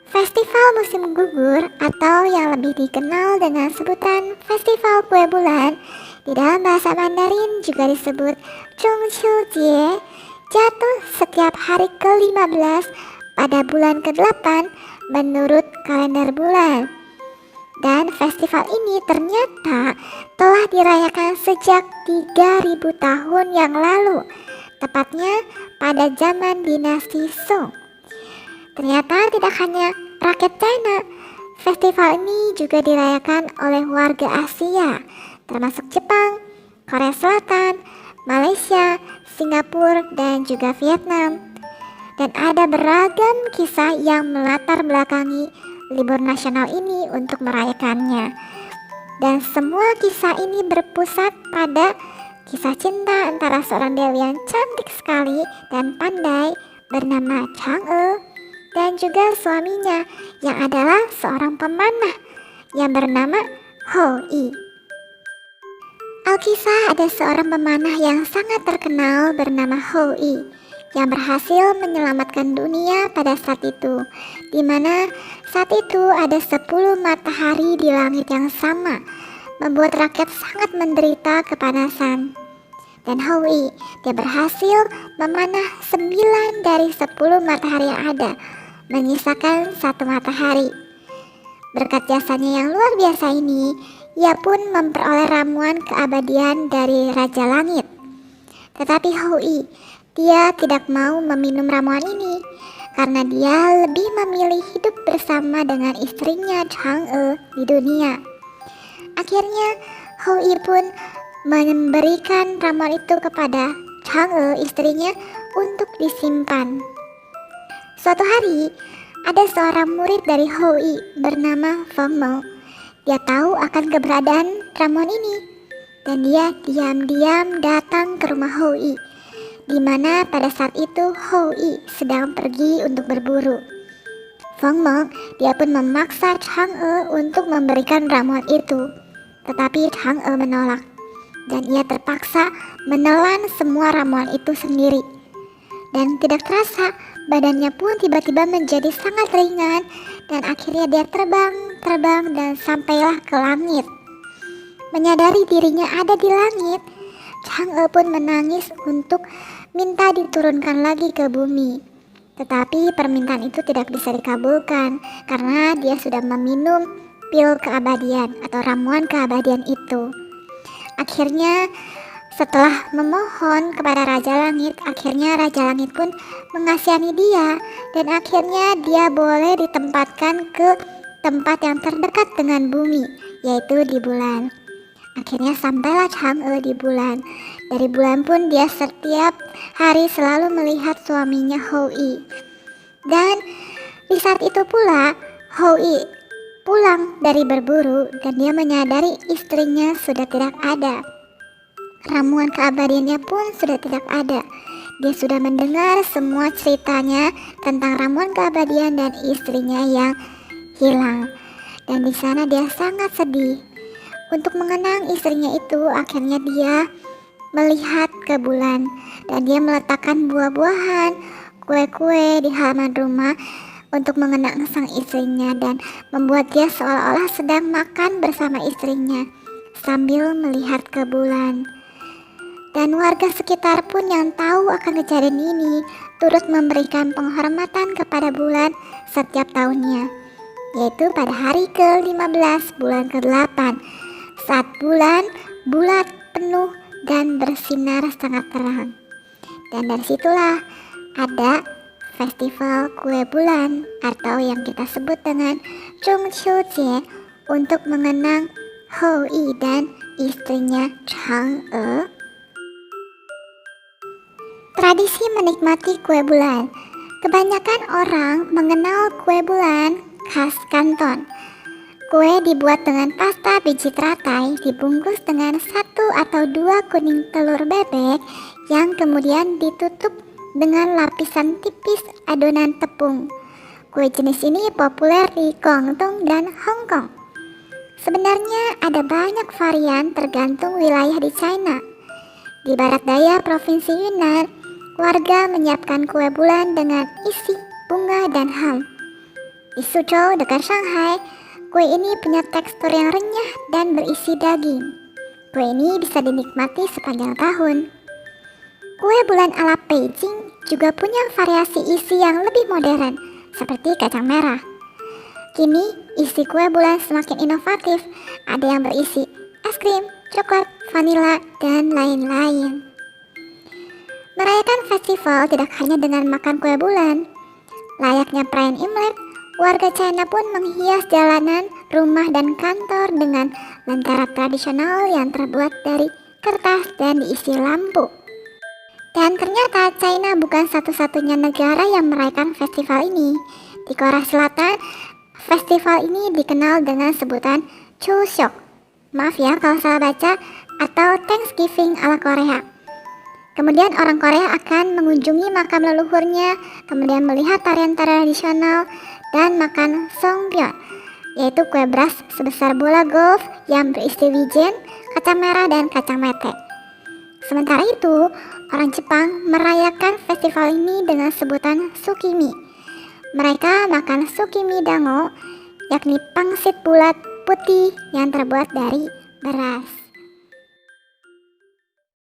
Festival musim gugur atau yang lebih dikenal dengan sebutan Festival Kue Bulan di dalam bahasa Mandarin juga disebut Jie, jatuh setiap hari ke-15 pada bulan ke-8 menurut kalender bulan. Dan festival ini ternyata telah dirayakan sejak 3000 tahun yang lalu, tepatnya pada zaman dinasti Song. Ternyata tidak hanya rakyat China, festival ini juga dirayakan oleh warga Asia, termasuk Jepang, Korea Selatan, Malaysia, Singapura, dan juga Vietnam. Dan ada beragam kisah yang melatar belakangi libur nasional ini untuk merayakannya. Dan semua kisah ini berpusat pada kisah cinta antara seorang dewi yang cantik sekali dan pandai bernama Chang'e dan juga suaminya yang adalah seorang pemanah yang bernama Hou-i. Alkisah ada seorang pemanah yang sangat terkenal bernama Hou-i yang berhasil menyelamatkan dunia pada saat itu, di mana saat itu ada 10 matahari di langit yang sama, membuat rakyat sangat menderita kepanasan. Dan Hou-i, dia berhasil memanah 9 dari 10 matahari yang ada, menyisakan 1 matahari. Berkat jasanya yang luar biasa ini, ia pun memperoleh ramuan keabadian dari Raja Langit. Tetapi Hou-i, dia tidak mau meminum ramuan ini karena dia lebih memilih hidup bersama dengan istrinya Chang'e di dunia. Akhirnya Hou-i pun memberikan ramuan itu kepada Chang'e, istrinya, untuk disimpan. Suatu hari, ada seorang murid dari Hou-i bernama Feng Meng. Dia tahu akan keberadaan ramuan ini, dan dia diam-diam datang ke rumah Hou-i, di mana pada saat itu Hou-i sedang pergi untuk berburu. Feng Meng, dia pun memaksa Chang'e untuk memberikan ramuan itu, tetapi Chang'e menolak, dan ia terpaksa menelan semua ramuan itu sendiri. Dan tidak terasa, badannya pun tiba-tiba menjadi sangat ringan, dan akhirnya dia terbang dan sampailah ke langit. Menyadari dirinya ada di langit, Chang'e pun menangis untuk minta diturunkan lagi ke bumi. Tetapi permintaan itu tidak bisa dikabulkan karena dia sudah meminum pil keabadian atau ramuan keabadian itu. Akhirnya setelah memohon kepada Raja Langit, akhirnya Raja Langit pun mengasihani dia, dan akhirnya dia boleh ditempatkan ke tempat yang terdekat dengan bumi, yaitu di bulan. Akhirnya sampailah Chang'e di bulan. Dari bulan pun dia setiap hari selalu melihat suaminya Hou-i. Dan di saat itu pula Hou-i pulang dari berburu dan dia menyadari istrinya sudah tidak ada. Ramuan keabadiannya pun sudah tidak ada. Dia sudah mendengar semua ceritanya tentang ramuan keabadian dan istrinya yang hilang. Dan di sana dia sangat sedih. Untuk mengenang istrinya itu, akhirnya dia melihat ke bulan dan dia meletakkan buah-buahan, kue-kue di halaman rumah untuk mengenang sang istrinya dan membuat dia seolah-olah sedang makan bersama istrinya sambil melihat ke bulan. Dan warga sekitar pun yang tahu akan kejadian ini turut memberikan penghormatan kepada bulan setiap tahunnya, yaitu pada hari ke-15 bulan ke-8 saat bulan bulat penuh dan bersinar sangat terang. Dan dari situlah ada festival kue bulan atau yang kita sebut dengan Jie untuk mengenang Hou-i dan istrinya Chang'e. Tradisi menikmati kue bulan. Kebanyakan orang mengenal kue bulan khas Kanton. Kue dibuat dengan pasta biji teratai dibungkus dengan 1 atau 2 kuning telur bebek yang kemudian ditutup dengan lapisan tipis adonan tepung. Kue jenis ini populer di Guangdong dan Hong Kong. Sebenarnya ada banyak varian tergantung wilayah di China. Di barat daya Provinsi Yunnan, warga menyiapkan kue bulan dengan isi bunga dan ham. Di Suzhou dekat Shanghai, kue ini punya tekstur yang renyah dan berisi daging. Kue ini bisa dinikmati sepanjang tahun. Kue bulan ala Beijing juga punya variasi isi yang lebih modern, seperti kacang merah. Kini, isi kue bulan semakin inovatif. Ada yang berisi es krim, coklat, vanila, dan lain-lain. Merayakan festival tidak hanya dengan makan kue bulan. Layaknya perayaan Imlek, warga China pun menghias jalanan, rumah, dan kantor dengan lentera tradisional yang terbuat dari kertas dan diisi lampu. Dan ternyata China bukan satu-satunya negara yang merayakan festival ini. Di Korea Selatan, festival ini dikenal dengan sebutan Chuseok. Maaf ya kalau salah baca, atau Thanksgiving ala Korea. Kemudian orang Korea akan mengunjungi makam leluhurnya, kemudian melihat tarian tradisional dan makan songpyeon, yaitu kue beras sebesar bola golf yang berisi wijen, kacang merah, dan kacang mete. Sementara itu, orang Jepang merayakan festival ini dengan sebutan Tsukimi. Mereka makan Tsukimi dango, yakni pangsit bulat putih yang terbuat dari beras.